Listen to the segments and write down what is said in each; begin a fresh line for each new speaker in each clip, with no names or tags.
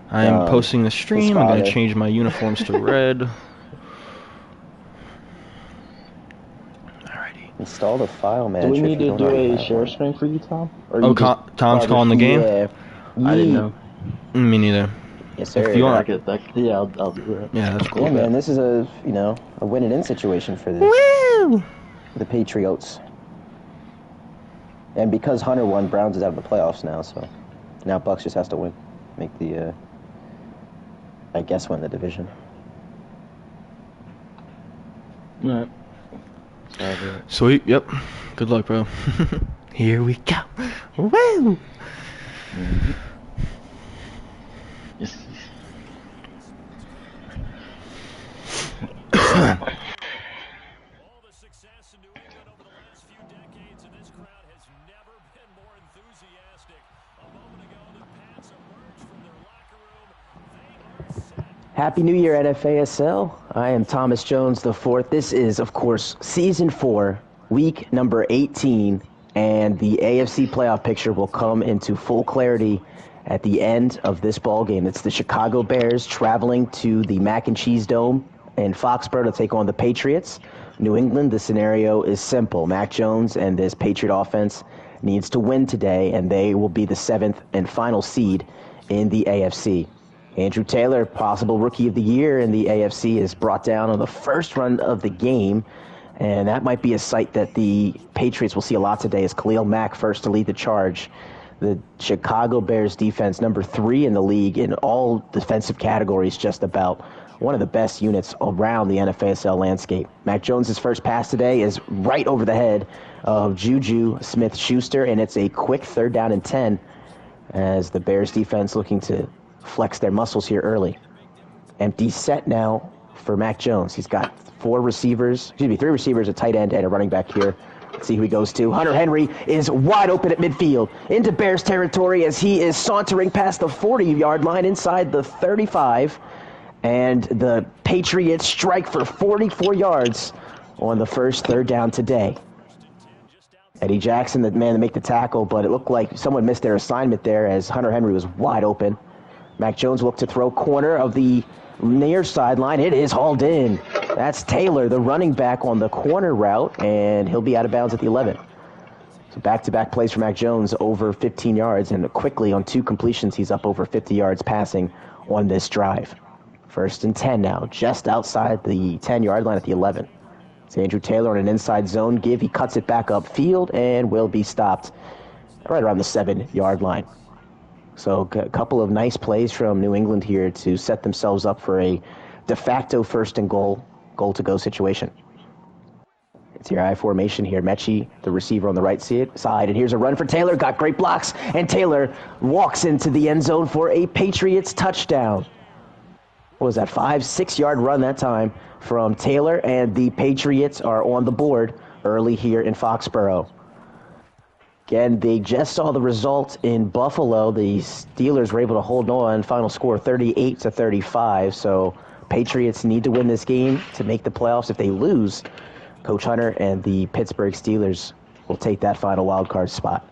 I'm posting the stream. I'm going to change my uniforms to red. Alrighty.
Install the file manager.
Do we need to do a share screen for you, Tom? Or you just,
Tom's calling the game?
Yeah.
I didn't know.
Me neither.
Yes, sir.
If you want,
yeah, I'll do that.
Yeah, that's cool.
Yeah, man, this is a win-it-in situation for the Patriots. And because Hunter won, Browns is out of the playoffs now, so now Bucks just has to win, make the, I guess, win the division.
Alright.
Sweet, yep. Good luck, bro. Here we go. Woo!
Mm-hmm. Yes.
All the success in New England over the last few decades, and this crowd has never been more enthusiastic. A moment ago, the Pats emerged from their locker room. They are set.
Happy New Year, NFASL. I am Thomas Jones IV. This is, of course, Season 4, week number 18, and the AFC playoff picture will come into full clarity at the end of this ball game. It's the Chicago Bears traveling to the Mac and Cheese Dome in Foxborough to take on the Patriots. New England, the scenario is simple. Mac Jones and this Patriot offense needs to win today, and they will be the 7th and final seed in the AFC. Andrew Taylor, possible Rookie of the Year in the AFC, is brought down on the first run of the game, and that might be a sight that the Patriots will see a lot today as Khalil Mack first to lead the charge. The Chicago Bears defense, number 3 in the league in all defensive categories, just about one of the best units around the NFASL landscape. Mac Jones' first pass today is right over the head of Juju Smith-Schuster, and it's a quick 3rd down and 10 as the Bears defense looking to flex their muscles here early. Empty set now for Mac Jones. He's got 3 receivers, a tight end, and a running back here. Let's see who he goes to. Hunter Henry is wide open at midfield into Bears territory as he is sauntering past the 40-yard line inside the 35. And the Patriots strike for 44 yards on the first 3rd down today. Eddie Jackson, the man to make the tackle, but it looked like someone missed their assignment there as Hunter Henry was wide open. Mac Jones looked to throw corner of the near sideline. It is hauled in. That's Taylor, the running back on the corner route, and he'll be out of bounds at the 11. So back-to-back plays for Mac Jones over 15 yards, and quickly on 2 completions, he's up over 50 yards passing on this drive. 1st and 10 now, just outside the 10-yard line at the 11. It's Andrew Taylor on an inside zone give. He cuts it back upfield and will be stopped right around the 7-yard line. So a couple of nice plays from New England here to set themselves up for a de facto 1st and goal-to-go situation. It's your I formation here. Mechie, the receiver on the right side. And here's a run for Taylor. Got great blocks. And Taylor walks into the end zone for a Patriots touchdown. What was that, 5-6-yard run that time from Taylor, and the Patriots are on the board early here in Foxborough. Again, they just saw the result in Buffalo. The Steelers were able to hold on. Final score 38-35. So Patriots need to win this game to make the playoffs. If they lose, Coach Hunter and the Pittsburgh Steelers will take that final wild card spot.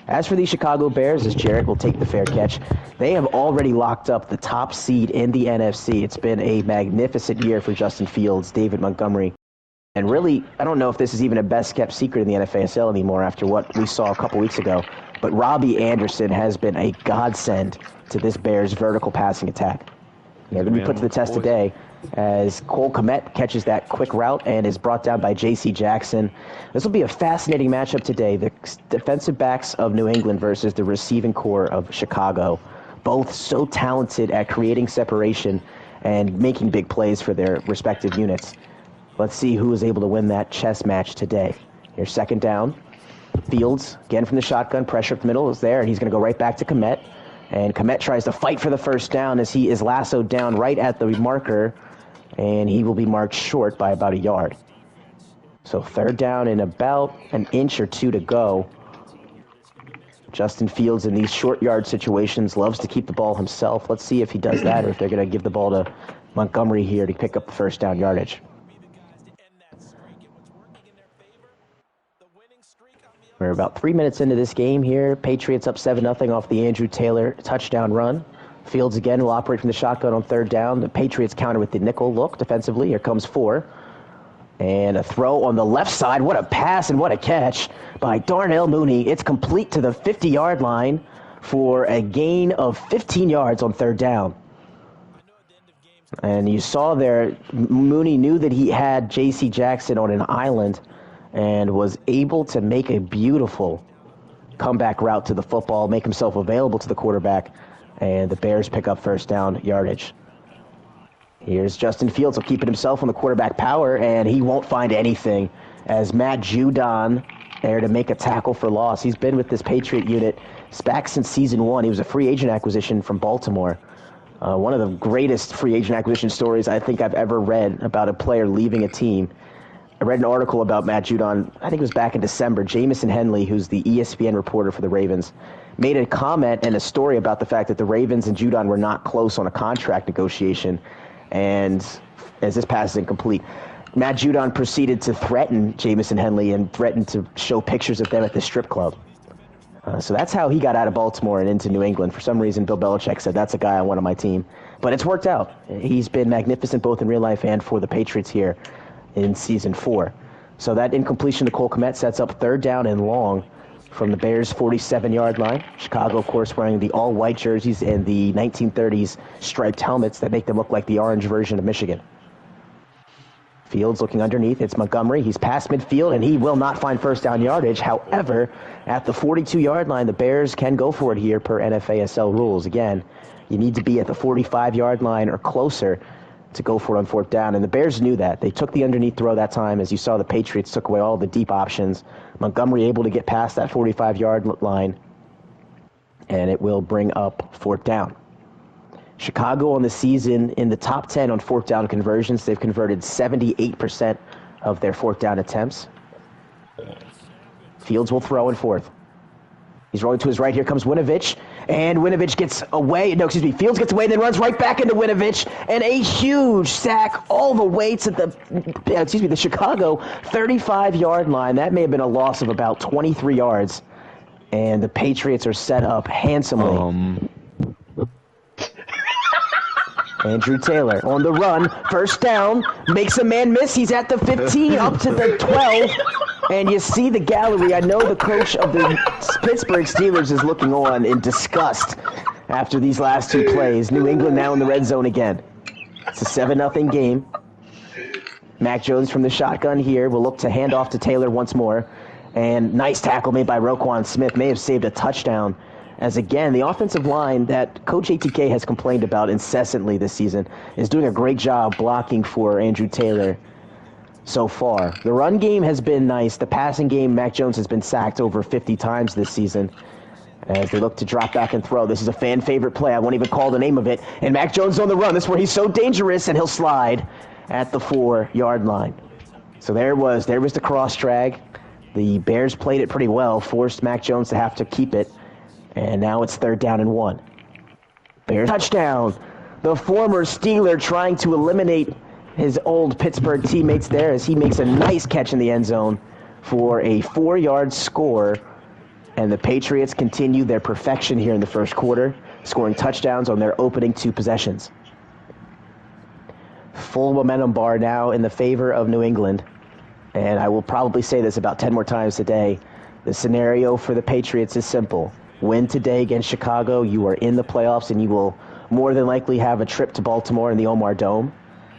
As for the Chicago Bears, as Jarrett will take the fair catch, they have already locked up the top seed in the NFC. It's been a magnificent year for Justin Fields, David Montgomery. And really, I don't know if this is even a best-kept secret in the NFASL anymore after what we saw a couple weeks ago, but Robbie Anderson has been a godsend to this Bears' vertical passing attack. They're going to be put to the test today as Cole Kmet catches that quick route and is brought down by J.C. Jackson. This will be a fascinating matchup today. The defensive backs of New England versus the receiving core of Chicago, both so talented at creating separation and making big plays for their respective units. Let's see who is able to win that chess match today. Here's 2nd down. Fields, again from the shotgun, pressure up the middle is there, and he's going to go right back to Kmet. And Kmet tries to fight for the 1st down as he is lassoed down right at the marker, and he will be marked short by about a yard. So 3rd down and about an inch or 2 to go. Justin Fields in these short yard situations loves to keep the ball himself. Let's see if he does that or if they're going to give the ball to Montgomery here to pick up the 1st down yardage. We're about 3 minutes into this game here. Patriots up 7-0 off the Andrew Taylor touchdown run. Fields again will operate from the shotgun on third down. The Patriots counter with the nickel look defensively. Here comes 4. And a throw on the left side. What a pass and what a catch by Darnell Mooney. It's complete to the 50-yard line for a gain of 15 yards on third down. And you saw there, Mooney knew that he had J.C. Jackson on an island and was able to make a beautiful comeback route to the football, make himself available to the quarterback, and the Bears pick up first down yardage. Here's Justin Fields. He'll keep it himself on the quarterback power, and he won't find anything as Matt Judon there to make a tackle for loss. He's been with this Patriot unit back since season 1. He was a free agent acquisition from Baltimore. One of the greatest free agent acquisition stories I think I've ever read about a player leaving a team. I read an article about Matt Judon, I think it was back in December. Jamison Henley, who's the ESPN reporter for the Ravens, made a comment and a story about the fact that the Ravens and Judon were not close on a contract negotiation. And as this pass is incomplete, Matt Judon proceeded to threaten Jamison Henley and threatened to show pictures of them at the strip club. So that's how he got out of Baltimore and into New England. For some reason, Bill Belichick said, that's a guy I want on my team. But it's worked out. He's been magnificent both in real life and for the Patriots here in Season 4. So that incompletion to Cole Kmet sets up third down and long from the Bears' 47-yard line. Chicago, of course, wearing the all-white jerseys and the 1930s striped helmets that make them look like the orange version of Michigan. Fields looking underneath. It's Montgomery. He's past midfield, and he will not find first down yardage. However, at the 42-yard line, the Bears can go for it here per NFASL rules. Again, you need to be at the 45-yard line or closer to go for it on fourth down, and the Bears knew that. They took the underneath throw that time. As you saw, the Patriots took away all the deep options. Montgomery able to get past that 45-yard line, and it will bring up fourth down. Chicago on the season in the top 10 on fourth down conversions. They've converted 78% of their fourth down attempts. Fields will throw in fourth. He's rolling to his right. Here comes Winovich. And Winovich gets away. No, excuse me. Fields gets away and then runs right back into Winovich. And a huge sack all the way to the Chicago 35-yard line. That may have been a loss of about 23 yards. And the Patriots are set up handsomely. Andrew Taylor on the run, first down, makes a man miss. He's at the 15, up to the 12, and you see the gallery. I know the coach of the Pittsburgh Steelers is looking on in disgust after these last two plays. New England now in the red zone again. It's a 7-0 game. Mac Jones from the shotgun here will look to hand off to Taylor once more, and nice tackle made by Roquan Smith. May have saved a touchdown. As again, the offensive line that Coach ATK has complained about incessantly this season is doing a great job blocking for Andrew Taylor so far. The run game has been nice. The passing game, Mac Jones has been sacked over 50 times this season as they look to drop back and throw. This is a fan favorite play. I won't even call the name of it. And Mac Jones on the run. This is where he's so dangerous, and he'll slide at the 4-yard line. So there was the cross drag. The Bears played it pretty well, forced Mac Jones to have to keep it. And now it's third down and 1. Bears touchdown. The former Steeler trying to eliminate his old Pittsburgh teammates there as he makes a nice catch in the end zone for a 4-yard score. And the Patriots continue their perfection here in the first quarter, scoring touchdowns on their opening 2 possessions. Full momentum bar now in the favor of New England. And I will probably say this about 10 more times today. The scenario for the Patriots is simple. Win today against Chicago, you are in the playoffs, and you will more than likely have a trip to Baltimore in the Omar Dome.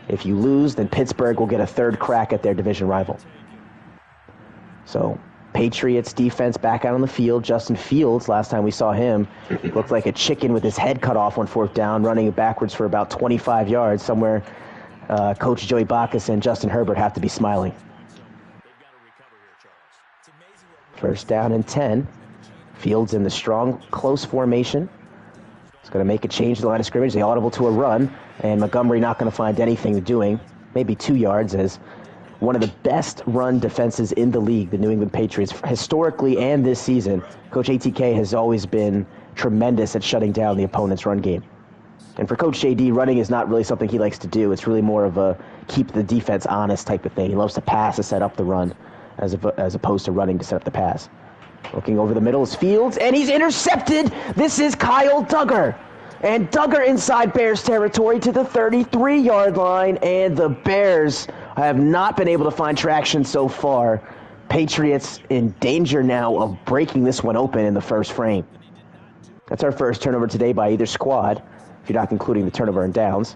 If you lose, then Pittsburgh will get a third crack at their division rival. So, Patriots defense back out on the field. Justin Fields, last time we saw him, looked like a chicken with his head cut off on fourth down, running backwards for about 25 yards. Somewhere Coach Joey Bacchus and Justin Herbert have to be smiling. First down and 10. Fields in the strong, close formation. He's going to make a change to the line of scrimmage. They audible to a run, and Montgomery not going to find anything doing. Maybe 2 yards as one of the best run defenses in the league, the New England Patriots. Historically and this season, Coach ATK has always been tremendous at shutting down the opponent's run game. And for Coach JD, running is not really something he likes to do. It's really more of a keep the defense honest type of thing. He loves to pass to set up the run as opposed to running to set up the pass. Looking over the middle is Fields, and he's intercepted. This is Kyle Duggar. And Duggar inside Bears territory to the 33-yard line, and the Bears have not been able to find traction so far. Patriots in danger now of breaking this one open in the first frame. That's our first turnover today by either squad, if you're not including the turnover and downs.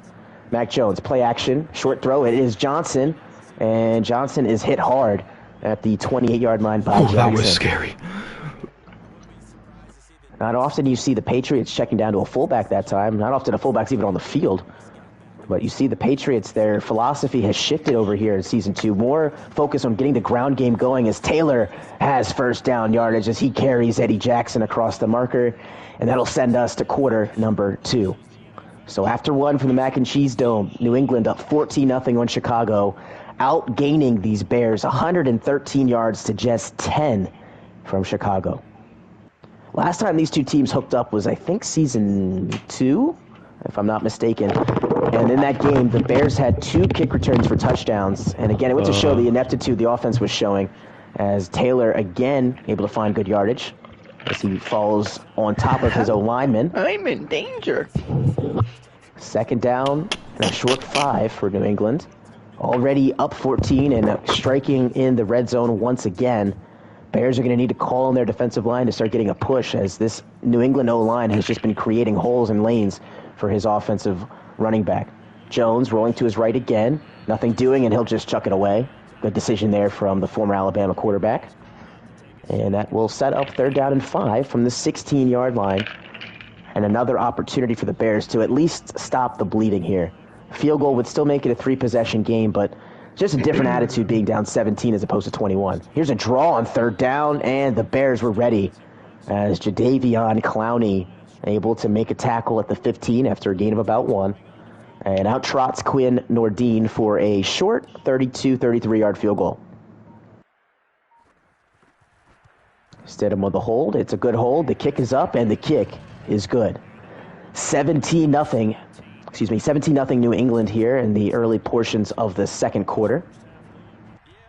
Mac Jones, play action, short throw. It is Johnson, and Johnson is hit hard at the 28-yard line by Jackson.
That was scary.
Not often you see the Patriots checking down to a fullback that time. Not often a fullback's even on the field. But you see the Patriots, their philosophy has shifted over here in Season 2. More focus on getting the ground game going as Taylor has first down yardage as he carries Eddie Jackson across the marker. And that'll send us to quarter number 2. So after one from the Mac and Cheese Dome, New England up 14-0 on Chicago, outgaining these Bears 113 yards to just 10 from Chicago. Last time these two teams hooked up was, I think, Season 2, if I'm not mistaken. And in that game, the Bears had 2 kick returns for touchdowns. And again, it went to show the ineptitude the offense was showing, as Taylor, again, able to find good yardage as he falls on top of his O-lineman.
I'm in danger.
Second down and a short 5 for New England. Already up 14 and striking in the red zone once again. Bears are going to need to call on their defensive line to start getting a push, as this New England O-line has just been creating holes and lanes for his offensive running back. Jones rolling to his right again. Nothing doing, and he'll just chuck it away. Good decision there from the former Alabama quarterback. And that will set up third down and 5 from the 16-yard line. And another opportunity for the Bears to at least stop the bleeding here. Field goal would still make it a 3-possession game, but just a different attitude being down 17 as opposed to 21. Here's a draw on third down, and the Bears were ready as Jadeveon Clowney able to make a tackle at the 15 after a gain of about 1. And out trots Quinn Nordine for a short 33-yard field goal. Stidham with the hold. It's a good hold. The kick is up, and the kick is good. 17-0 New England here in the early portions of the second quarter.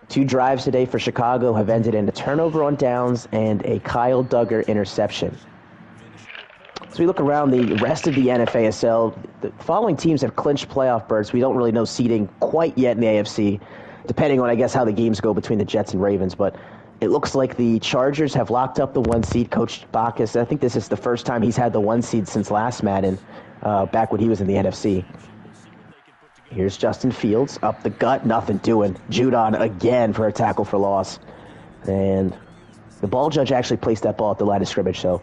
2 drives today for Chicago have ended in a turnover on downs and a Kyle Duggar interception. As we look around the rest of the NFASL, the following teams have clinched playoff berths. We don't really know seeding quite yet in the AFC, depending on, I guess, how the games go between the Jets and Ravens. But it looks like the Chargers have locked up the 1 seed. Coach Bacchus, I think this is the first time he's had the 1 seed since last Madden, back when he was in the NFC. Here's Justin Fields, up the gut, nothing doing. Judon again for a tackle for loss. And the ball judge actually placed that ball at the line of scrimmage, so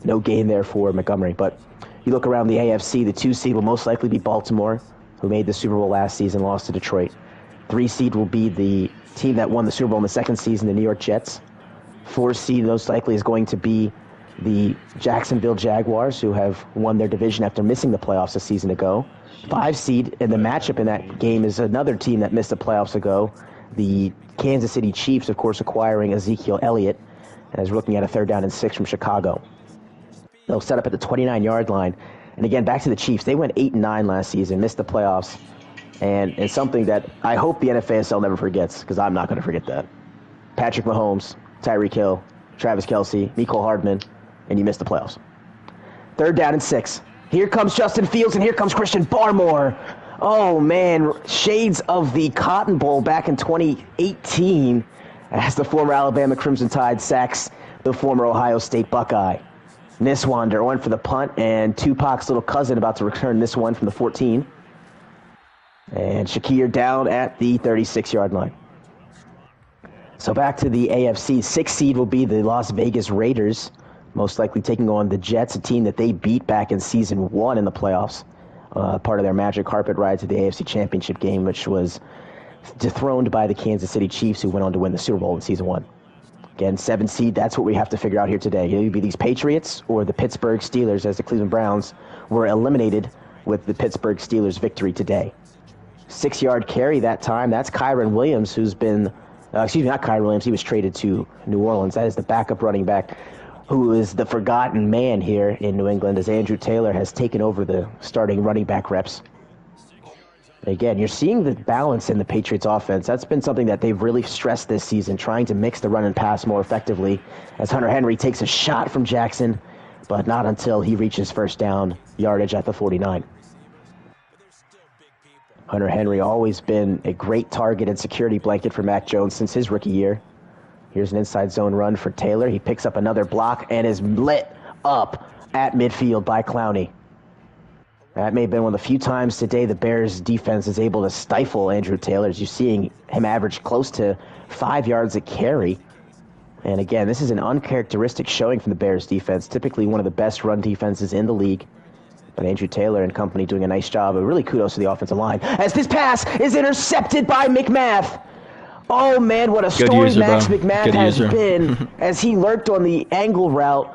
no gain there for Montgomery. But you look around the AFC, the 2 seed will most likely be Baltimore, who made the Super Bowl last season, lost to Detroit. 3 seed will be the team that won the Super Bowl in the second season, the New York Jets. 4 seed most likely is going to be the Jacksonville Jaguars, who have won their division after missing the playoffs a season ago. 5 seed, and the matchup in that game is another team that missed the playoffs ago, the Kansas City Chiefs, of course, acquiring Ezekiel Elliott, as we're looking at a third down and 6 from Chicago. They'll set up at the 29-yard line. And again, back to the Chiefs. They went 8-9 last season, missed the playoffs, and it's something that I hope the NFASL never forgets, because I'm not going to forget that. Patrick Mahomes, Tyreek Hill, Travis Kelce, Mecole Hardman, and you missed the playoffs. Third down and 6. Here comes Justin Fields, and here comes Christian Barmore. Oh, man, shades of the Cotton Bowl back in 2018 as the former Alabama Crimson Tide sacks the former Ohio State Buckeye. Niswander went for the punt, and Tupac's little cousin about to return this one from the 14. And Shakir down at the 36-yard line. So back to the AFC. 6 seed will be the Las Vegas Raiders, most likely taking on the Jets, a team that they beat back in Season 1 in the playoffs. Part of their magic carpet ride to the AFC Championship game, which was dethroned by the Kansas City Chiefs, who went on to win the Super Bowl in Season 1. Again, 7 seed, that's what we have to figure out here today. It'll either be these Patriots or the Pittsburgh Steelers, as the Cleveland Browns were eliminated with the Pittsburgh Steelers' victory today. 6-yard carry that time. That's Kyron Williams, who's been, not Kyron Williams, he was traded to New Orleans. That is the backup running back, who is the forgotten man here in New England, as Andrew Taylor has taken over the starting running back reps. Again, you're seeing the balance in the Patriots offense. That's been something that they've really stressed this season, trying to mix the run and pass more effectively, as Hunter Henry takes a shot from Jackson, but not until he reaches first down yardage at the 49. Hunter Henry always been a great target and security blanket for Mac Jones since his rookie year. Here's an inside zone run for Taylor. He picks up another block and is lit up at midfield by Clowney. That may have been one of the few times today the Bears defense is able to stifle Andrew Taylor, as you're seeing him average close to 5 yards a carry. And again, this is an uncharacteristic showing from the Bears defense, typically one of the best run defenses in the league. But Andrew Taylor and company doing a nice job. Really kudos to the offensive line, as this pass is intercepted by McMath. Oh man, what a story Max McMath has been as he lurked on the angle route.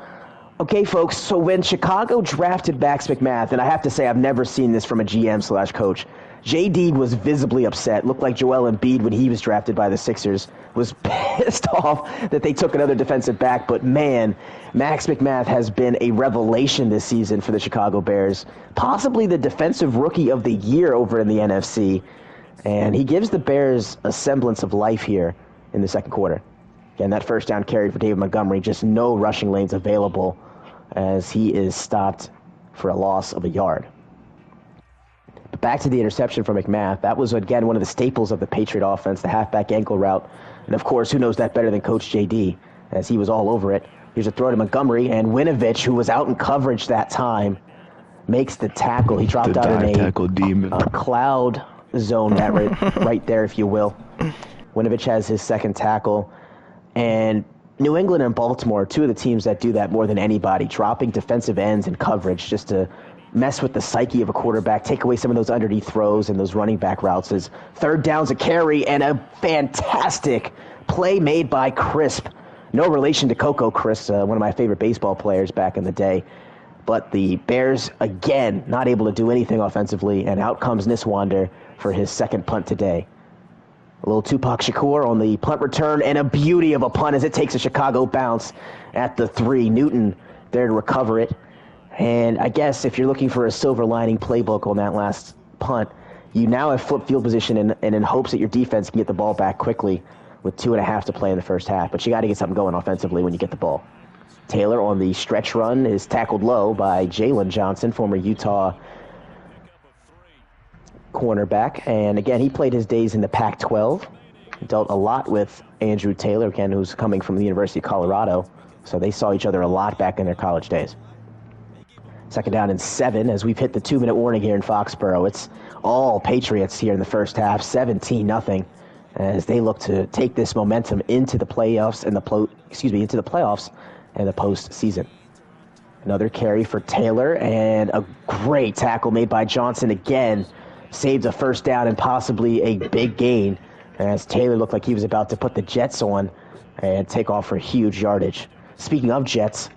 Okay, folks, so when Chicago drafted Max McMath, and I have to say I've never seen this from a GM/coach, JD was visibly upset. Looked like Joel Embiid when he was drafted by the Sixers was pissed off that they took another defensive back. But man, Max McMath has been a revelation this season for the Chicago Bears. Possibly the defensive rookie of the year over in the NFC. And he gives the Bears a semblance of life here in the second quarter. Again, that first down carry for David Montgomery, just no rushing lanes available as he is stopped for a loss of a yard. But back to the interception from McMath. That was, again, one of the staples of the Patriot offense, the halfback ankle route. And, of course, who knows that better than Coach JD, as he was all over it. Here's a throw to Montgomery, and Winovich, who was out in coverage that time, makes the tackle. He dropped out in a cloud zone, that right there, if you will. Winovich has his second tackle. And New England and Baltimore, two of the teams that do that more than anybody, dropping defensive ends in coverage just to mess with the psyche of a quarterback, take away some of those underneath throws and those running back routes. As third down's a carry and a fantastic play made by Crisp. No relation to Coco Crisp, one of my favorite baseball players back in the day. But the Bears, again, not able to do anything offensively, and out comes Niswander for his second punt today. A little Tupac Shakur on the punt return, and a beauty of a punt as it takes a Chicago bounce at the 3. Newton there to recover it. And I guess if you're looking for a silver lining playbook on that last punt, you now have flipped field position and in hopes that your defense can get the ball back quickly with 2.5 to play in the first half. But you got to get something going offensively when you get the ball. Taylor on the stretch run is tackled low by Jalen Johnson, former Utah cornerback. And again, he played his days in the Pac-12. Dealt a lot with Andrew Taylor, again, who's coming from the University of Colorado. So they saw each other a lot back in their college days. Second down and 7 as we've hit the 2-minute warning here in Foxborough. It's all Patriots here in the first half, 17-0, as they look to take this momentum into the playoffs and into the playoffs and the postseason. Another carry for Taylor, and a great tackle made by Johnson again. Saved a first down and possibly a big gain, as Taylor looked like he was about to put the Jets on and take off for huge yardage. Speaking of Jets,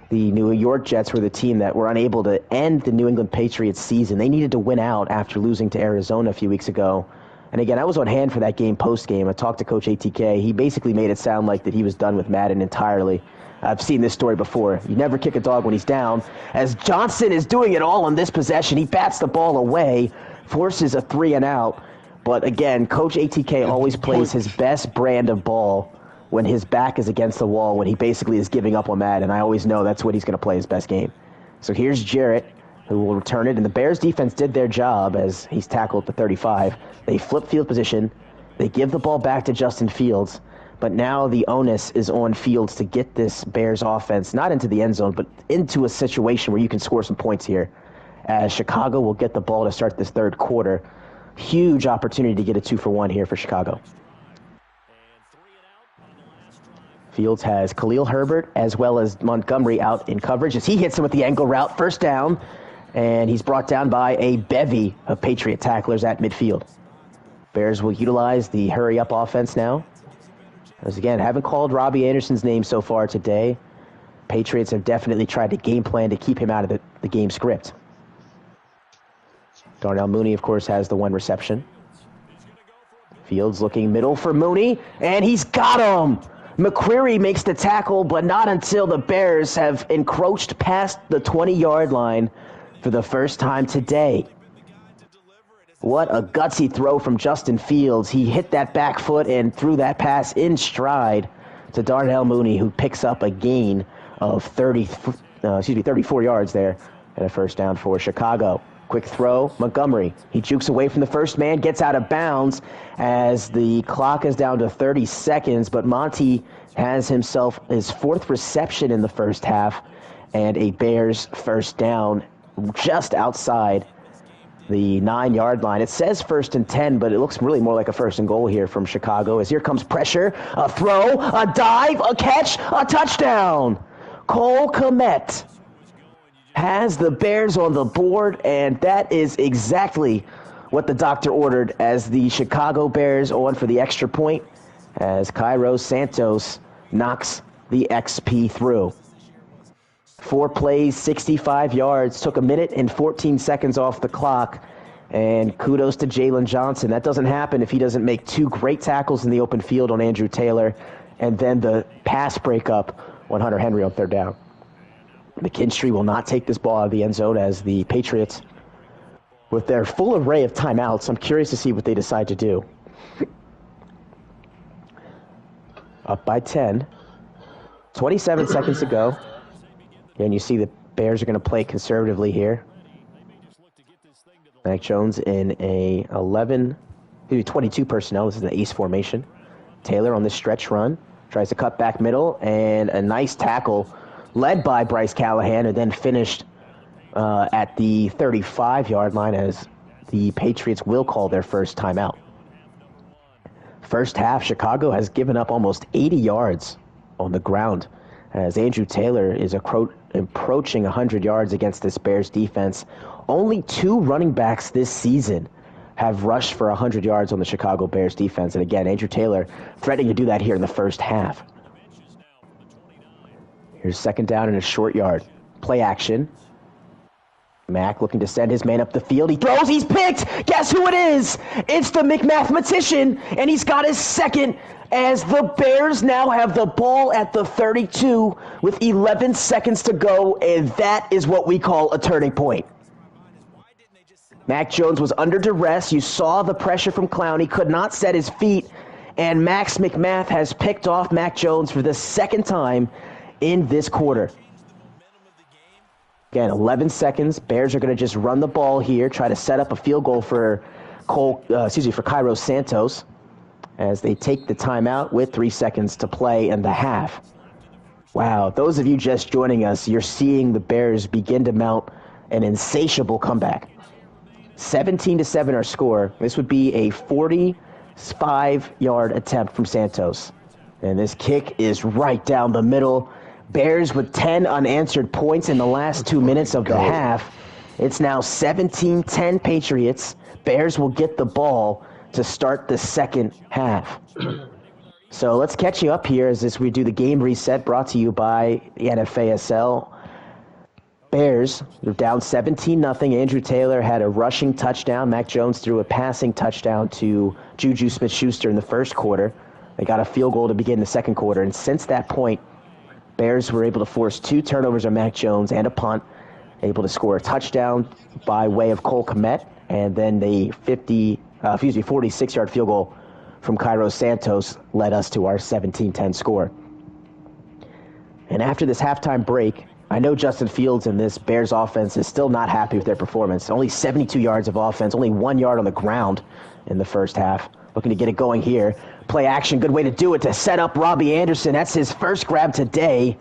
the New York Jets were the team that were unable to end the New England Patriots season. They needed to win out after losing to Arizona a few weeks ago. And again, I was on hand for that game post-game. I talked to Coach ATK. He basically made it sound like that he was done with Madden entirely. I've seen this story before. You never kick a dog when he's down. As Johnson is doing it all on this possession, he bats the ball away, forces a 3-and-out. But again, Coach ATK always plays his best brand of ball when his back is against the wall, when he basically is giving up on that, and I always know that's what he's going to play his best game. So here's Jarrett, who will return it, and the Bears defense did their job as he's tackled at the 35. They flip field position. They give the ball back to Justin Fields, but now the onus is on Fields to get this Bears offense not into the end zone, but into a situation where you can score some points here, as Chicago will get the ball to start this third quarter. Huge opportunity to get a 2-for-1 here for Chicago. Fields has Khalil Herbert as well as Montgomery out in coverage as he hits him with the angle route. First down, and he's brought down by a bevy of Patriot tacklers at midfield. Bears will utilize the hurry-up offense now. As again, haven't called Robbie Anderson's name so far today. Patriots have definitely tried to game plan to keep him out of the game script. Darnell Mooney, of course, has the 1 reception. Fields looking middle for Mooney, and he's got him! McQuarrie makes the tackle, but not until the Bears have encroached past the 20-yard line for the first time today. What a gutsy throw from Justin Fields. He hit that back foot and threw that pass in stride to Darnell Mooney, who picks up a gain of 34 yards there, and a first down for Chicago. Quick throw, Montgomery. He jukes away from the first man, gets out of bounds as the clock is down to 30 seconds, but Monty has himself his 4th reception in the first half and a Bears first down just outside the 9-yard line. It says 1st and 10, but it looks really more like a 1st and goal here from Chicago as here comes pressure, a throw, a dive, a catch, a touchdown. Cole Kmet has the Bears on the board, and that is exactly what the doctor ordered as the Chicago Bears on for the extra point as Cairo Santos knocks the XP through. 4 plays, 65 yards, took a minute and 14 seconds off the clock, and kudos to Jalen Johnson. That doesn't happen if he doesn't make 2 great tackles in the open field on Andrew Taylor, and then the pass breakup on Hunter Henry on 3rd down. McKinstry will not take this ball out of the end zone as the Patriots, with their full array of timeouts, I'm curious to see what they decide to do. Up by 10. 27 seconds to go. And you see the Bears are going to play conservatively here. Mac Jones in a 22 personnel. This is an ace formation. Taylor on this stretch run. Tries to cut back middle, and a nice tackle led by Bryce Callahan, and then finished at the 35-yard line as the Patriots will call their first timeout. First half, Chicago has given up almost 80 yards on the ground as Andrew Taylor is approaching 100 yards against this Bears defense. Only 2 running backs this season have rushed for 100 yards on the Chicago Bears defense. And again, Andrew Taylor threatening to do that here in the first half. Here's 2nd down and a short yard. Play action. Mack looking to send his man up the field. He throws, he's picked! Guess who it is? It's the McMathematician, and he's got his 2nd as the Bears now have the ball at the 32 with 11 seconds to go, and that is what we call a turning point. Mac Jones was under duress. You saw the pressure from Clown. He could not set his feet, and Max McMath has picked off Mac Jones for the 2nd time in this quarter. Again, 11 seconds. Bears are going to just run the ball here, try to set up a field goal for Cairo Santos as they take the timeout with 3 seconds to play in the half. Wow, those of you just joining us, you're seeing the Bears begin to mount an insatiable comeback. 17-7 our score. This would be a 45-yard attempt from Santos. And this kick is right down the middle. Bears with 10 unanswered points in the last 2 minutes of the half. It's now 17-10 Patriots. Bears will get the ball to start the second half. So let's catch you up here as we do the game reset brought to you by the NFASL. Bears, they're down 17-0. Andrew Taylor had a rushing touchdown. Mac Jones threw a passing touchdown to Juju Smith-Schuster in the first quarter. They got a field goal to begin the second quarter. And since that point, Bears were able to force 2 turnovers on Mac Jones and a punt, able to score a touchdown by way of Cole Kmet, and then the 46-yard field goal from Cairo Santos led us to our 17-10 score. And after this halftime break, I know Justin Fields and this Bears offense is still not happy with their performance. Only 72 yards of offense, only 1 yard on the ground in the first half. Looking to get it going here. Play action, good way to do it to set up Robbie Anderson. That's his first grab today,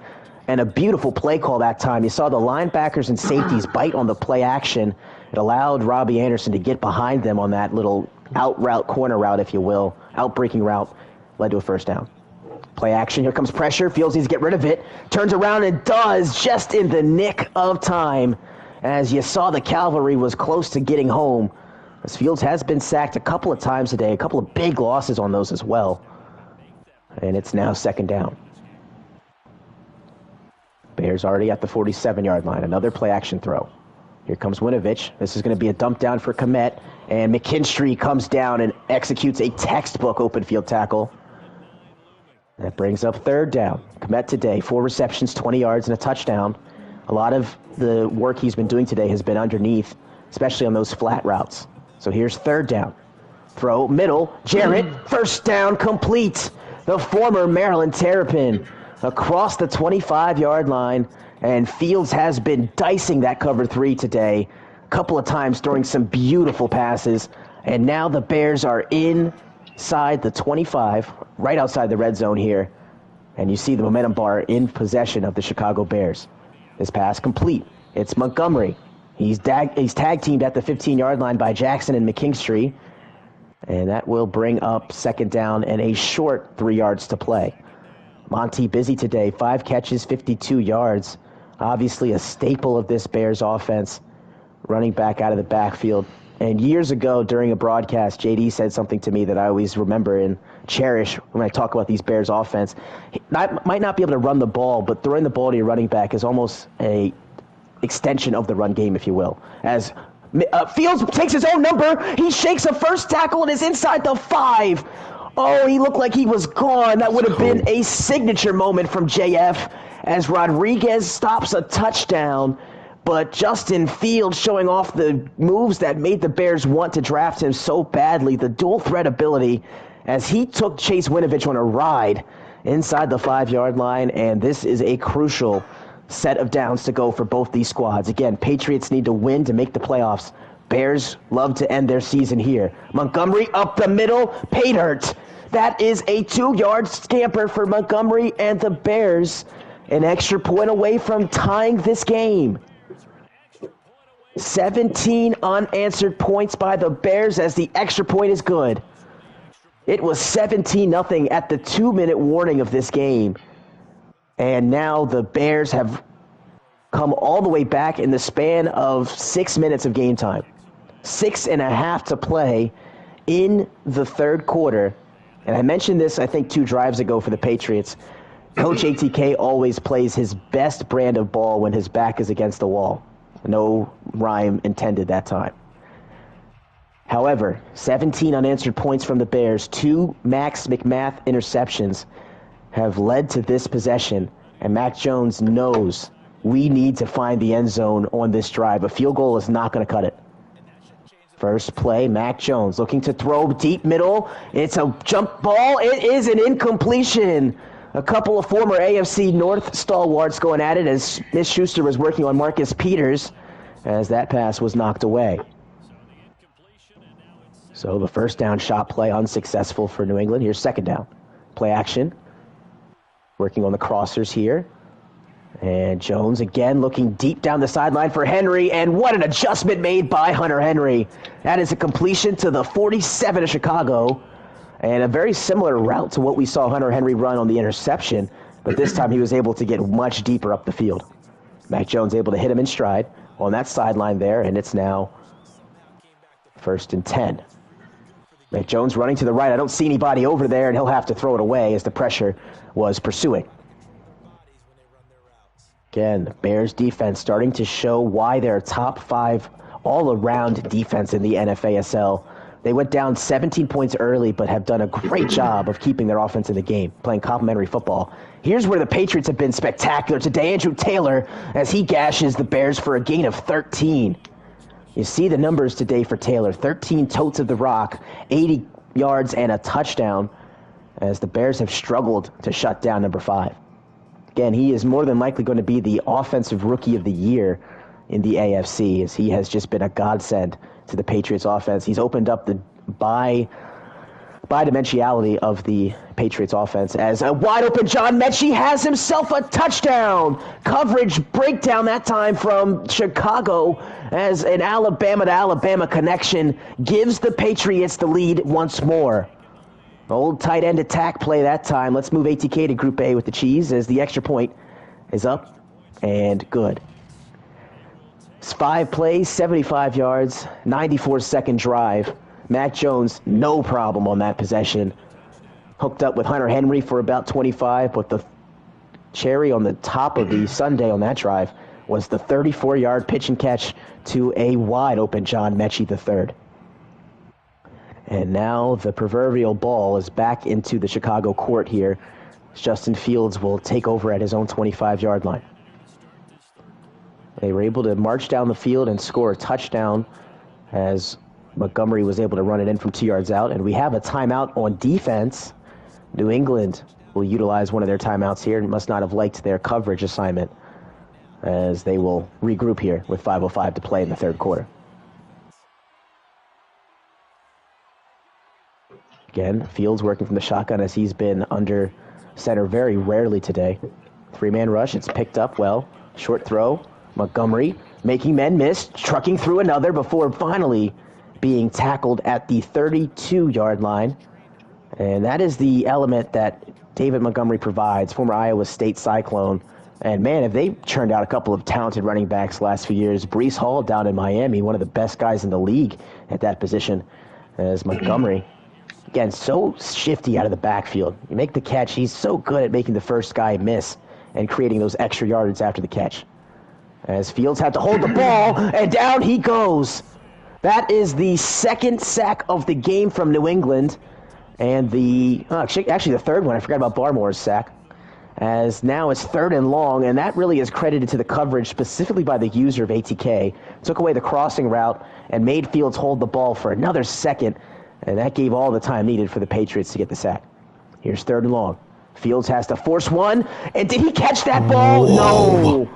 and a beautiful play call that time. You saw the linebackers and safeties bite on the play action. It allowed Robbie Anderson to get behind them on that little out route, corner route, if you will. Out-breaking route led to a first down. Play action, here comes pressure. Fields needs to get rid of it. Turns around and does just in the nick of time. As you saw, the cavalry was close to getting home. As Fields has been sacked a couple of times today, a couple of big losses on those as well. And it's now second down. Bears already at the 47-yard line. Another play-action throw. Here comes Winovich. This is going to be a dump down for Kmet. And McKinstry comes down and executes a textbook open field tackle. That brings up third down. Kmet today, 4 receptions, 20 yards, and a touchdown. A lot of the work he's been doing today has been underneath, especially on those flat routes. So here's third down. Throw, middle, Jarrett, first down complete. The former Maryland Terrapin across the 25-yard line And Fields has been dicing that cover 3 today, a couple of times throwing some beautiful passes. And now the Bears are inside the 25, right outside the red zone here. And you see the momentum bar in possession of the Chicago Bears. This pass complete. It's Montgomery. He's tag teamed at the 15-yard line by Jackson and McKingstry. And that will bring up second down and a short 3 yards to play. Monty busy today, 5 catches, 52 yards. Obviously a staple of this Bears offense, running back out of the backfield. And years ago during a broadcast, JD said something to me that I always remember and cherish when I talk about these Bears offense. He might not be able to run the ball, but throwing the ball to your running back is almost a extension of the run game, if you will. As Fields takes his own number, he shakes a first tackle and is inside the 5. Oh, he looked like he was gone. That would have been a signature moment from JF as Rodriguez stops a touchdown. But Justin Fields showing off the moves that made the Bears want to draft him so badly, the dual threat ability, as he took Chase Winovich on a ride inside the 5-yard line, and this is a crucial set of downs to go for both these squads. Again, Patriots need to win to make the playoffs. Bears love to end their season here. Montgomery up the middle, pay dirt. That is a 2-yard scamper for Montgomery, and the Bears an extra point away from tying this game. 17 unanswered points by the Bears as the extra point is good. It was 17-0 at the 2-minute warning of this game. And now the Bears have come all the way back in the span of 6 minutes of game time. 6.5 to play in the third quarter. And I mentioned this, I think, 2 drives ago for the Patriots. Coach ATK always plays his best brand of ball when his back is against the wall. No rhyme intended that time. However, 17 unanswered points from the Bears, 2 Max McMath interceptions have led to this possession, and Mac Jones knows we need to find the end zone on this drive. A field goal is not going to cut it. First play, Mac Jones looking to throw deep middle. It's a jump ball. It is an incompletion. A couple of former AFC North stalwarts going at it as Smith Schuster was working on Marcus Peters as that pass was knocked away. So the first down shot play unsuccessful for New England. Here's second down. Play action. Working on the crossers here. And Jones again looking deep down the sideline for Henry. And what an adjustment made by Hunter Henry. That is a completion to the 47 of Chicago. And a very similar route to what we saw Hunter Henry run on the interception, but this time he was able to get much deeper up the field. Mac Jones able to hit him in stride on that sideline there, and it's now 1st and 10. Mac Jones running to the right. I don't see anybody over there, and he'll have to throw it away as the pressure was pursuing. Again, the Bears defense starting to show why they're a top 5 all-around defense in the NFASL. They went down 17 points early, but have done a great job of keeping their offense in the game, playing complementary football. Here's where the Patriots have been spectacular today. Andrew Taylor, as he gashes the Bears for a gain of 13. You see the numbers today for Taylor. 13 totes of the rock, 80 yards and a touchdown, as the Bears have struggled to shut down number 5. Again, he is more than likely going to be the offensive rookie of the year in the AFC, as he has just been a godsend to the Patriots offense. He's opened up the bi-dimensionality of the Patriots offense as a wide open John Mechie has himself a touchdown. Coverage breakdown that time from Chicago as an Alabama to Alabama connection gives the Patriots the lead once more. Old tight end attack play that time. Let's move ATK to Group A with the cheese as the extra point is up and good. It's 5 plays, 75 yards, 94-second drive. Mac Jones, no problem on that possession. Hooked up with Hunter Henry for about 25, but the cherry on the top of the sundae on that drive was the 34-yard pitch and catch to a wide-open John Mechie III. And now the proverbial ball is back into the Chicago court here. Justin Fields will take over at his own 25-yard line. They were able to march down the field and score a touchdown as Montgomery was able to run it in from 2 yards out. And we have a timeout on defense. New England will utilize one of their timeouts here and must not have liked their coverage assignment as they will regroup here with 5:05 to play in the third quarter. Again, Fields working from the shotgun as he's been under center very rarely today. Three-man rush, it's picked up well. Short throw, Montgomery making men miss, trucking through another before finally being tackled at the 32-yard line. And that is the element that David Montgomery provides, former Iowa State Cyclone. And man, have they churned out a couple of talented running backs the last few years. Breece Hall down in Miami, one of the best guys in the league at that position, as Montgomery. Again, so shifty out of the backfield. You make the catch, he's so good at making the first guy miss and creating those extra yardage after the catch. As Fields had to hold the ball, and down he goes. That is the second sack of the game from New England. And actually the third one, I forgot about Barmore's sack. As now it's 3rd and long, and that really is credited to the coverage specifically by the user of ATK. Took away the crossing route and made Fields hold the ball for another second, and that gave all the time needed for the Patriots to get the sack. Here's 3rd and long. Fields has to force one, and did he catch that ball?
Whoa.
No!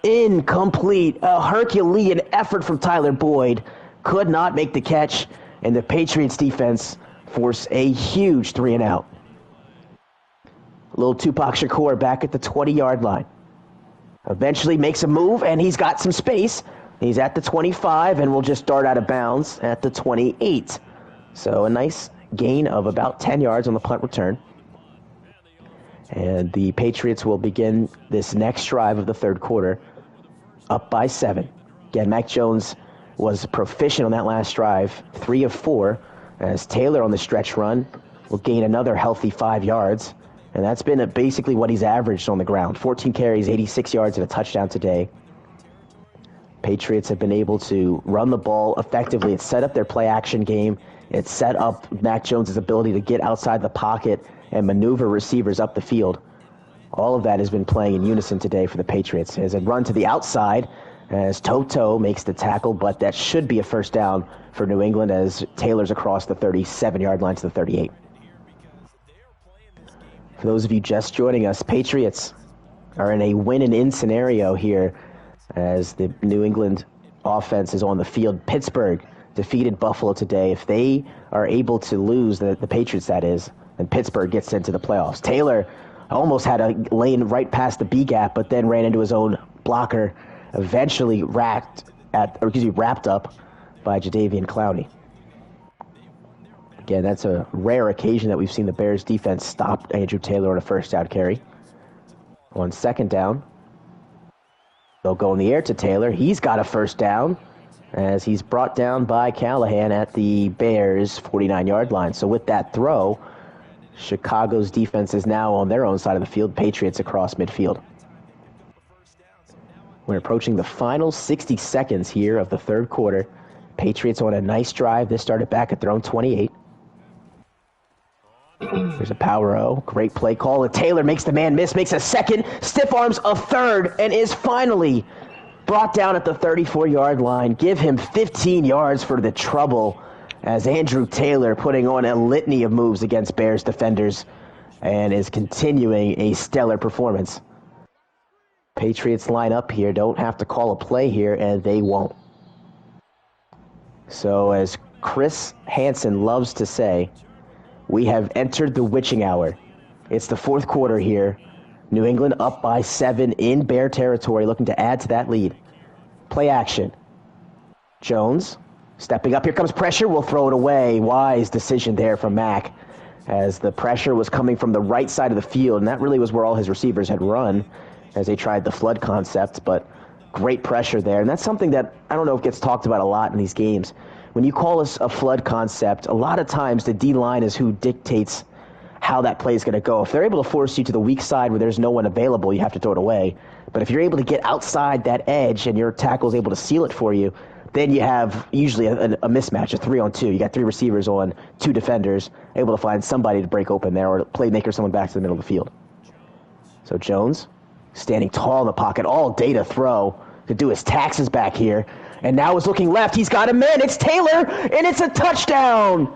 Incomplete. A Herculean effort from Tyler Boyd. Could not make the catch, and the Patriots defense force a huge 3-and-out. Little Tupac Shakur back at the 20-yard line. Eventually makes a move, and he's got some space. He's at the 25, and will just dart out of bounds at the 28. So a nice gain of about 10 yards on the punt return. And the Patriots will begin this next drive of the third quarter up by 7. Again, Mac Jones was proficient on that last drive, 3 of 4, as Taylor on the stretch run will gain another healthy 5 yards. And that's been basically what he's averaged on the ground. 14 carries, 86 yards, and a touchdown today. Patriots have been able to run the ball effectively. It's set up their play-action game. It's set up Mac Jones' ability to get outside the pocket and maneuver receivers up the field. All of that has been playing in unison today for the Patriots. As a run to the outside, as Toto makes the tackle, but that should be a first down for New England as Taylor's across the 37-yard line to the 38. For those of you just joining us, Patriots are in a win-and-in scenario here as the New England offense is on the field. Pittsburgh defeated Buffalo today. If they are able to lose, the Patriots that is, then Pittsburgh gets into the playoffs. Taylor almost had a lane right past the B gap, but then ran into his own blocker, eventually wrapped up by Jadeveon Clowney. Again, that's a rare occasion that we've seen the Bears defense stop Andrew Taylor on a first down carry. On second down, they'll go in the air to Taylor. He's got a first down as he's brought down by Callahan at the Bears' 49-yard line. So with that throw, Chicago's defense is now on their own side of the field, Patriots across midfield. We're approaching the final 60 seconds here of the third quarter. Patriots on a nice drive. This started back at their own 28. There's a power O. Great play call. And Taylor makes the man miss, makes a second, stiff arms a third, and is finally brought down at the 34-yard line. Give him 15 yards for the trouble as Andrew Taylor putting on a litany of moves against Bears defenders and is continuing a stellar performance. Patriots line up here, don't have to call a play here, and they won't. So as Chris Hansen loves to say, we have entered the witching hour. It's the fourth quarter here. New England up by 7 in Bear territory, looking to add to that lead. Play action. Jones stepping up. Here comes pressure. We'll throw it away. Wise decision there from Mac as the pressure was coming from the right side of the field, and that really was where all his receivers had run as they tried the flood concept, but great pressure there. And that's something that I don't know if gets talked about a lot in these games. When you call us a flood concept, a lot of times the D-line is who dictates how that play is going to go. If they're able to force you to the weak side where there's no one available, you have to throw it away. But if you're able to get outside that edge and your tackle is able to seal it for you, then you have usually a mismatch, a 3-on-2. You got 3 receivers on 2 defenders, able to find somebody to break open there or a playmaker, someone back to the middle of the field. So Jones, standing tall in the pocket, all day to throw, could do his taxes back here. And now is looking left. He's got a man. It's Taylor, and it's a touchdown.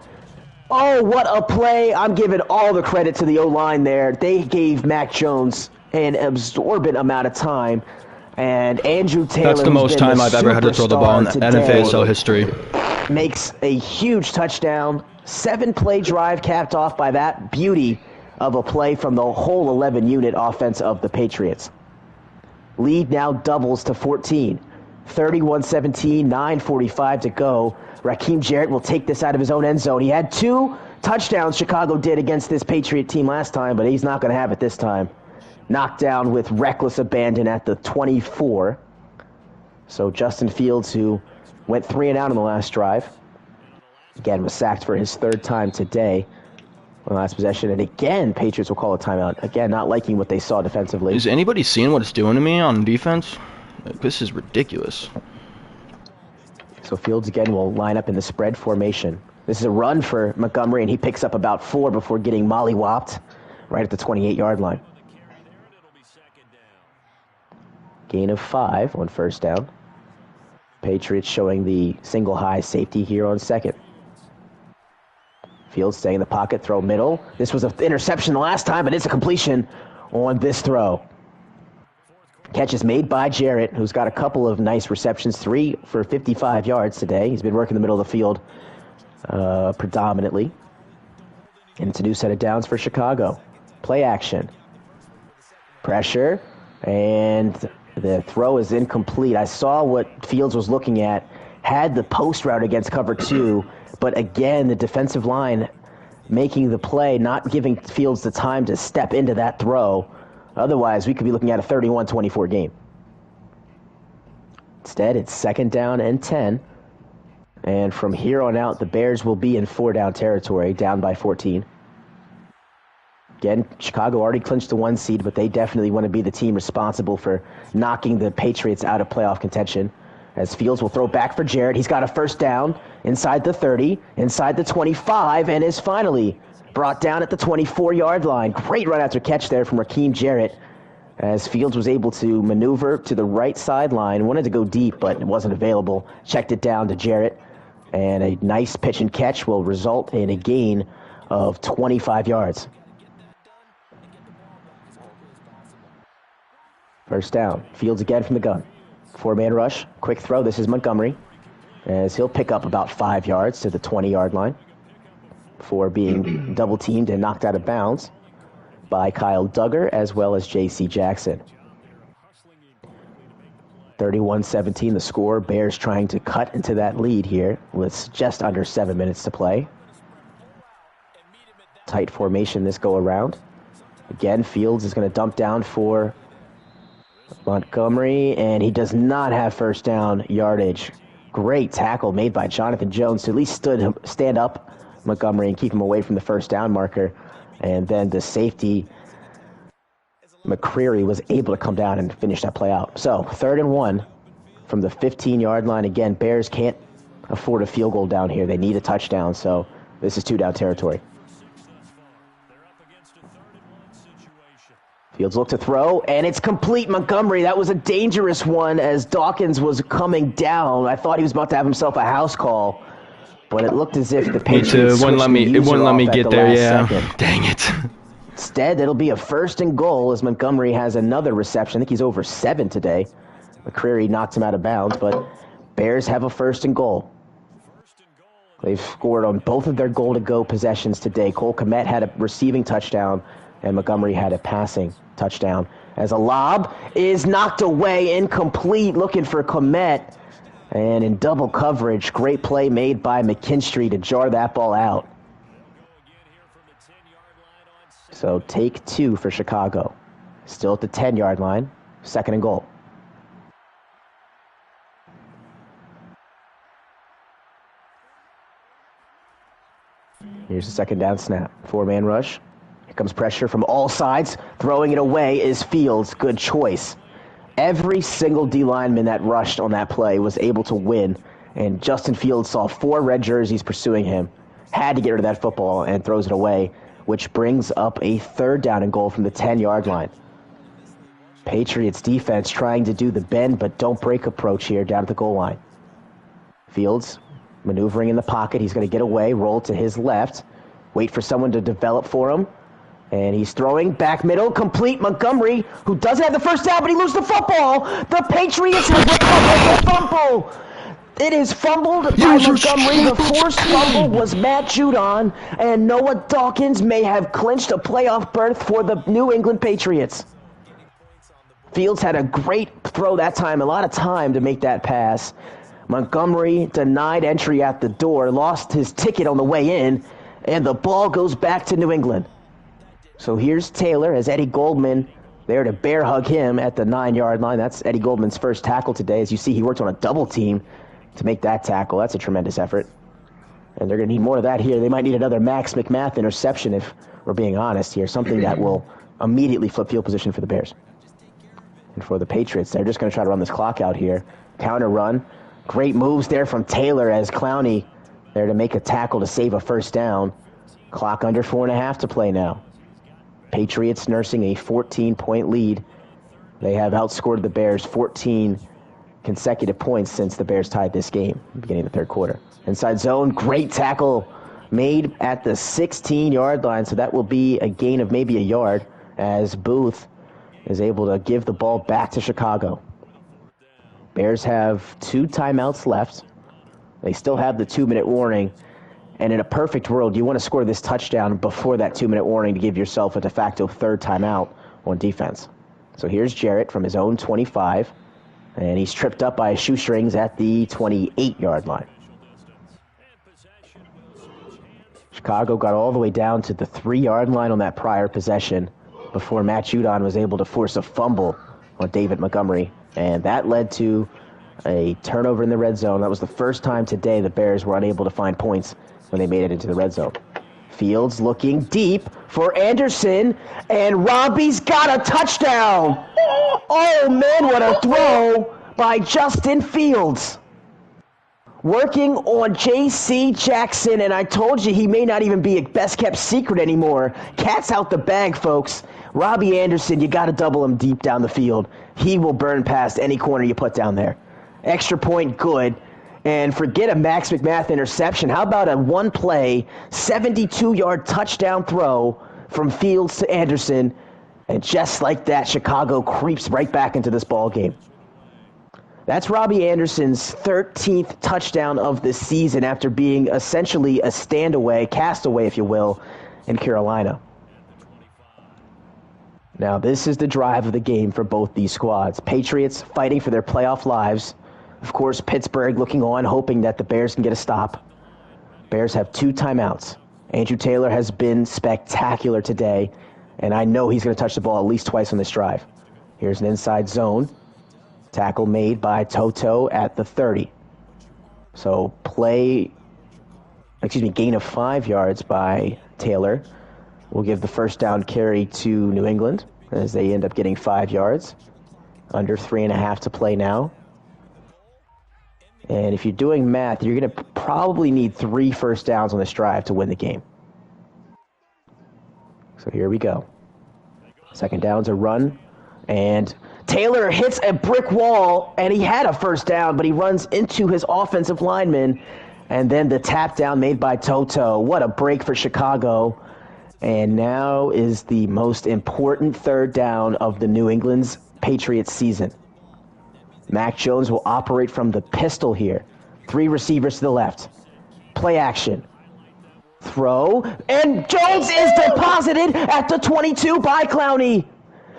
Oh, what a play. I'm giving all the credit to the O-line there. They gave Mac Jones an absorbent amount of time. And Andrew Taylor,
That's the most time I've ever had to throw the ball in NFASL history.
Makes a huge touchdown. 7-play drive capped off by that beauty of a play from the whole 11-unit offense of the Patriots. Lead now doubles to 14. 31-17, 9:45 to go. Raheem Jarrett will take this out of his own end zone. He had 2 touchdowns Chicago did against this Patriot team last time, but he's not going to have it this time. Knocked down with reckless abandon at the 24. So Justin Fields, who went 3 and out on the last drive, again was sacked for his 3rd time today on the last possession. And again, Patriots will call a timeout. Again, not liking what they saw defensively.
Is anybody seeing what it's doing to me on defense? This is ridiculous.
So Fields again will line up in the spread formation. This is a run for Montgomery, and he picks up about 4 before getting mollywopped right at the 28-yard line. Gain of 5 on first down. Patriots showing the single high safety here on second. Fields staying in the pocket, throw middle. This was an interception the last time, but it's a completion on this throw. Catch is made by Jarrett, who's got a couple of nice receptions, 3 for 55 yards today. He's been working the middle of the field predominantly. And it's a new set of downs for Chicago. Play action. Pressure. And the throw is incomplete. I saw what Fields was looking at. Had the post route against cover 2. But again, the defensive line making the play, not giving Fields the time to step into that throw. Otherwise, we could be looking at a 31-24 game. Instead, it's 2nd down and 10. And from here on out, the Bears will be in 4-down territory, down by 14. Again, Chicago already clinched the 1 seed, but they definitely want to be the team responsible for knocking the Patriots out of playoff contention. As Fields will throw back for Jarrett. He's got a first down inside the 30, inside the 25, and is finally brought down at the 24-yard line. Great run after catch there from Raheem Jarrett, as Fields was able to maneuver to the right sideline. Wanted to go deep, but it wasn't available. Checked it down to Jarrett, and a nice pitch and catch will result in a gain of 25 yards. First down. Fields again from the gun. 4-man rush. Quick throw. This is Montgomery, as he'll pick up about 5 yards to the 20-yard line before being double-teamed and knocked out of bounds by Kyle Duggar as well as J.C. Jackson. 31-17 the score. Bears trying to cut into that lead here with just under 7 minutes to play. Tight formation this go around. Again, Fields is going to dump down for Montgomery, and he does not have first down yardage. Great tackle made by Jonathan Jones to at least stand up Montgomery and keep him away from the first down marker. And then the safety, McCreary, was able to come down and finish that play out. So 3rd and 1 from the 15-yard line. Again, Bears can't afford a field goal down here. They need a touchdown, so this is 2-down territory. Fields look to throw, and it's complete. Montgomery, that was a dangerous one as Dawkins was coming down. I thought he was about to have himself a house call, but it looked as if the Patriots
wouldn't let me get there, yeah.
Second.
Dang it.
Instead, it'll be a 1st and goal as Montgomery has another reception. I think he's over 7 today. McCreary knocks him out of bounds, but Bears have a 1st and goal. They've scored on both of their goal-to-go possessions today. Cole Kmet had a receiving touchdown, and Montgomery had a passing touchdown. As a lob is knocked away, incomplete, looking for Kmet. And in double coverage, great play made by McKinstry to jar that ball out. So take 2 for Chicago. Still at the 10-yard line, 2nd and goal. Here's the 2nd down snap. 4-man rush. Here comes pressure from all sides. Throwing it away is Fields. Good choice. Every single D lineman that rushed on that play was able to win, and Justin Fields saw 4 red jerseys pursuing him. Had to get rid of that football and throws it away, which brings up a 3rd down and goal from the 10-yard line. Patriots defense trying to do the bend but don't break approach here down at the goal line. Fields maneuvering in the pocket. He's going to get away, roll to his left, wait for someone to develop for him. And he's throwing back middle, complete. Montgomery, who doesn't have the first down, but he loses the football. The Patriots have recovered the fumble. It is fumbled by Montgomery. The forced fumble was Matt Judon, and Noah Dawkins may have clinched a playoff berth for the New England Patriots. Fields had a great throw that time, a lot of time to make that pass. Montgomery denied entry at the door, lost his ticket on the way in, and the ball goes back to New England. So here's Taylor as Eddie Goldman there to bear hug him at the 9-yard line. That's Eddie Goldman's first tackle today. As you see, he worked on a double team to make that tackle. That's a tremendous effort. And they're going to need more of that here. They might need another Max McMath interception if we're being honest here. Something that will immediately flip field position for the Bears. And for the Patriots, they're just going to try to run this clock out here. Counter run. Great moves there from Taylor as Clowney there to make a tackle to save a first down. Clock under 4.5 to play now. Patriots nursing a 14-point lead. They have outscored the Bears 14 consecutive points since the Bears tied this game, beginning of the third quarter. Inside zone, great tackle made at the 16-yard line, so that will be a gain of maybe a yard as Booth is able to give the ball back to Chicago. Bears have 2 timeouts left. They still have the 2-minute warning. And in a perfect world, you want to score this touchdown before that 2-minute warning to give yourself a de facto third timeout on defense. So here's Jarrett from his own 25, and he's tripped up by his shoestrings at the 28-yard line. Chicago got all the way down to the 3-yard line on that prior possession before Matt Judon was able to force a fumble on David Montgomery, and that led to a turnover in the red zone. That was the first time today the Bears were unable to find points when they made it into the red zone. Fields looking deep for Anderson, and Robbie's got a touchdown. Oh, man, what a throw by Justin Fields. Working on J.C. Jackson, and I told you he may not even be a best-kept secret anymore. Cat's out the bag, folks. Robbie Anderson, you got to double him deep down the field. He will burn past any corner you put down there. Extra point, good. And forget a Max McMath interception. How about a one-play, 72-yard touchdown throw from Fields to Anderson? And just like that, Chicago creeps right back into this ball game. That's Robbie Anderson's 13th touchdown of the season after being essentially a castaway, if you will, in Carolina. Now, this is the drive of the game for both these squads. Patriots fighting for their playoff lives. Of course, Pittsburgh looking on, hoping that the Bears can get a stop. Bears have 2 timeouts. Andrew Taylor has been spectacular today, and I know he's going to touch the ball at least twice on this drive. Here's an inside zone. Tackle made by Toto at the 30. So gain of 5 yards by Taylor will give the first down carry to New England as they end up getting 5 yards. Under 3.5 to play now. And if you're doing math, you're going to probably need 3 first downs on this drive to win the game. So here we go. Second down's a run. And Taylor hits a brick wall, and he had a first down, but he runs into his offensive lineman. And then the tap down made by Toto. What a break for Chicago. And now is the most important third down of the New England's Patriots season. Mac Jones will operate from the pistol here. 3 receivers to the left. Play action. Throw. And Jones is deposited at the 22 by Clowney.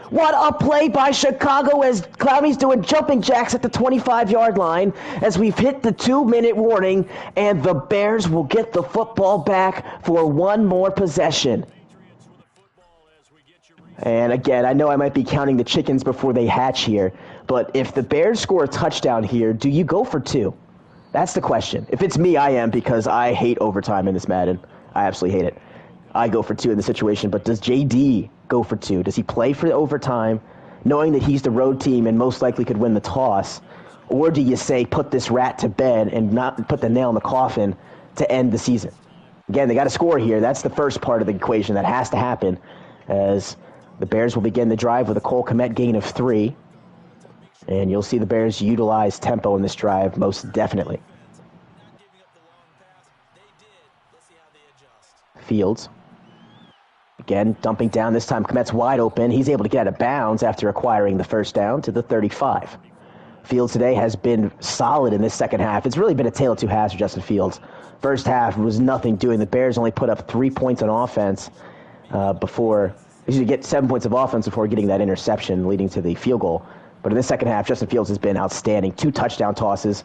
What a play by Chicago as Clowney's doing jumping jacks at the 25-yard line as we've hit the 2-minute warning, and the Bears will get the football back for one more possession. And again, I know I might be counting the chickens before they hatch here, but if the Bears score a touchdown here, do you go for 2? That's the question. If it's me, I am, because I hate overtime in this Madden. I absolutely hate it. I go for 2 in the situation, but does JD go for 2? Does he play for overtime, knowing that he's the road team and most likely could win the toss? Or do you say, put this rat to bed and not put the nail in the coffin to end the season? Again, they got to score here. That's the first part of the equation that has to happen, as the Bears will begin the drive with a Cole Kmet gain of 3. And you'll see the Bears utilize tempo in this drive most definitely. Fields. Again, dumping down. This time, Kmet's wide open. He's able to get out of bounds after acquiring the first down to the 35. Fields today has been solid in this second half. It's really been a tale of two halves for Justin Fields. First half was nothing doing. The Bears only put up 3 points on offense before you get 7 points of offense before getting that interception leading to the field goal. But in the second half, Justin Fields has been outstanding. 2 touchdown tosses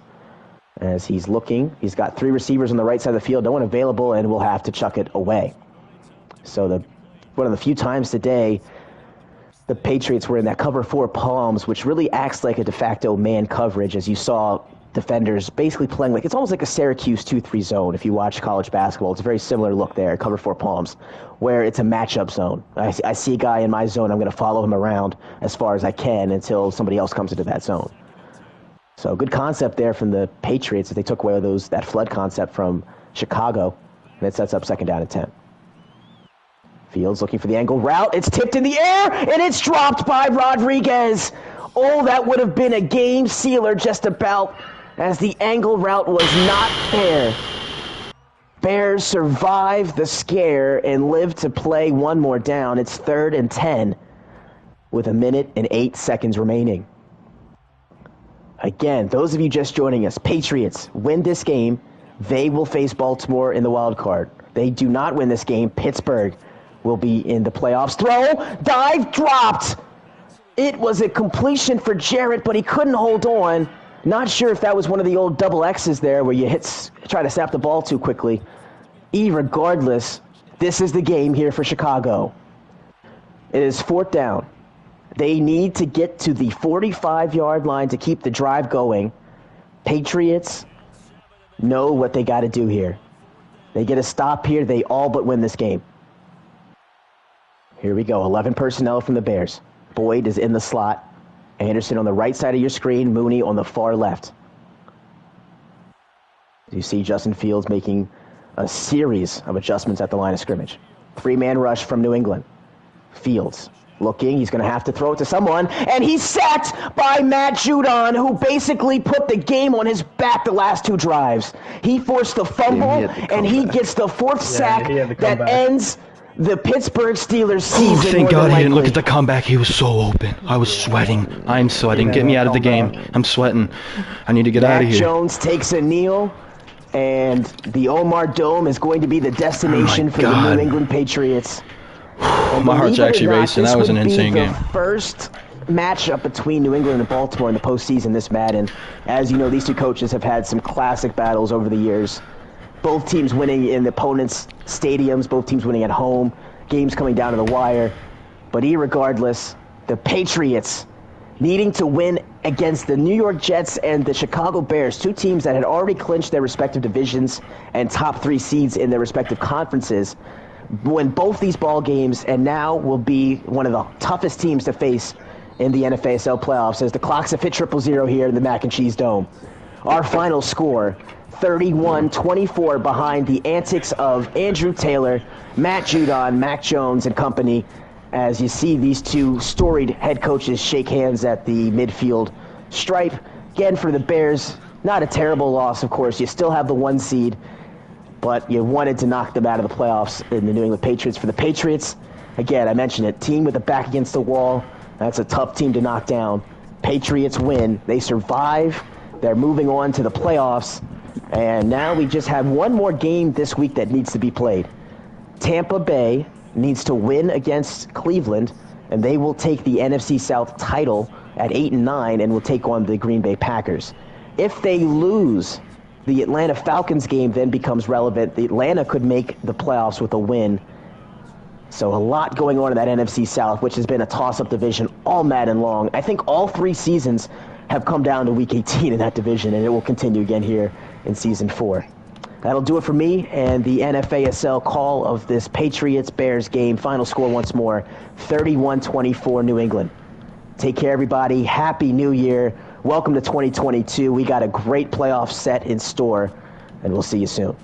as he's looking. He's got 3 receivers on the right side of the field, no one available, and will have to chuck it away. So one of the few times today the Patriots were in that cover 4 palms, which really acts like a de facto man coverage, as you saw defenders basically playing like it's almost like a Syracuse 2-3 zone. If you watch college basketball, it's a very similar look there, cover 4 palms, where it's a matchup zone. I see a guy in my zone, I'm going to follow him around as far as I can until somebody else comes into that zone. So good concept there from the Patriots that they took away that flood concept from Chicago, and it sets up second down and 10. Fields looking for the angle route. It's tipped in the air, and it's dropped by Rodriguez. Oh, that would have been a game sealer just about, as the angle route was not fair. Bears survive the scare and live to play one more down. It's 3rd and 10 with 1 minute and 8 seconds remaining. Again, those of you just joining us, Patriots win this game, they will face Baltimore in the wild card. They do not win this game, Pittsburgh will be in the playoffs. Throw, dive, dropped. It was a completion for Jarrett, but he couldn't hold on. Not sure if that was one of the old double X's there where you try to snap the ball too quickly. Regardless, this is the game here for Chicago. It is 4th down. They need to get to the 45-yard line to keep the drive going. Patriots know what they got to do here. They get a stop here, they all but win this game. Here we go, 11 personnel from the Bears. Boyd is in the slot. Anderson on the right side of your screen, Mooney on the far left. You see Justin Fields making a series of adjustments at the line of scrimmage. 3-man rush from New England. Fields looking, he's going to have to throw it to someone, and he's sacked by Matt Judon, who basically put the game on his back the last 2 drives. He forced the fumble, and he gets the 4th sack that ends the Pittsburgh Steelers season.
Thank God he didn't look at the comeback. He was so open. I was sweating. I'm sweating. Get me out of the game. I'm sweating. I need to get out of here.
Mac Jones takes a kneel, and the Omar Dome is going to be the destination for the New England Patriots.
My heart's actually racing. That was an insane game.
The first matchup between New England and Baltimore in the postseason this Madden. As you know, these 2 coaches have had some classic battles over the years. Both teams winning in the opponents' stadiums, both teams winning at home, games coming down to the wire. But irregardless, the Patriots needing to win against the New York Jets and the Chicago Bears, 2 teams that had already clinched their respective divisions and top 3 seeds in their respective conferences, win both these ball games, and now will be one of the toughest teams to face in the NFASL playoffs as the clock's a fit 0-0 here in the Mac and Cheese Dome. Our final score, 31-24, behind the antics of Andrew Taylor, Matt Judon, Mac Jones, and company, as you see these 2 storied head coaches shake hands at the midfield stripe. Again, for the Bears, not a terrible loss, of course. You still have the 1 seed, but you wanted to knock them out of the playoffs in the New England Patriots. For the Patriots, again, I mentioned it, team with the back against the wall. That's a tough team to knock down. Patriots win. They survive. They're moving on to the playoffs. And now we just have one more game this week that needs to be played. Tampa Bay needs to win against Cleveland, and they will take the NFC South title at 8-9 and will take on the Green Bay Packers. If they lose, the Atlanta Falcons game then becomes relevant. The Atlanta could make the playoffs with a win. So a lot going on in that NFC South, which has been a toss-up division all Madden long. I think all 3 seasons have come down to Week 18 in that division, and it will continue again here in Season 4. That'll do it for me and the NFASL call of this Patriots-Bears game. Final score once more, 31-24 New England. Take care, everybody. Happy New Year. Welcome to 2022. We got a great playoff set in store, and we'll see you soon.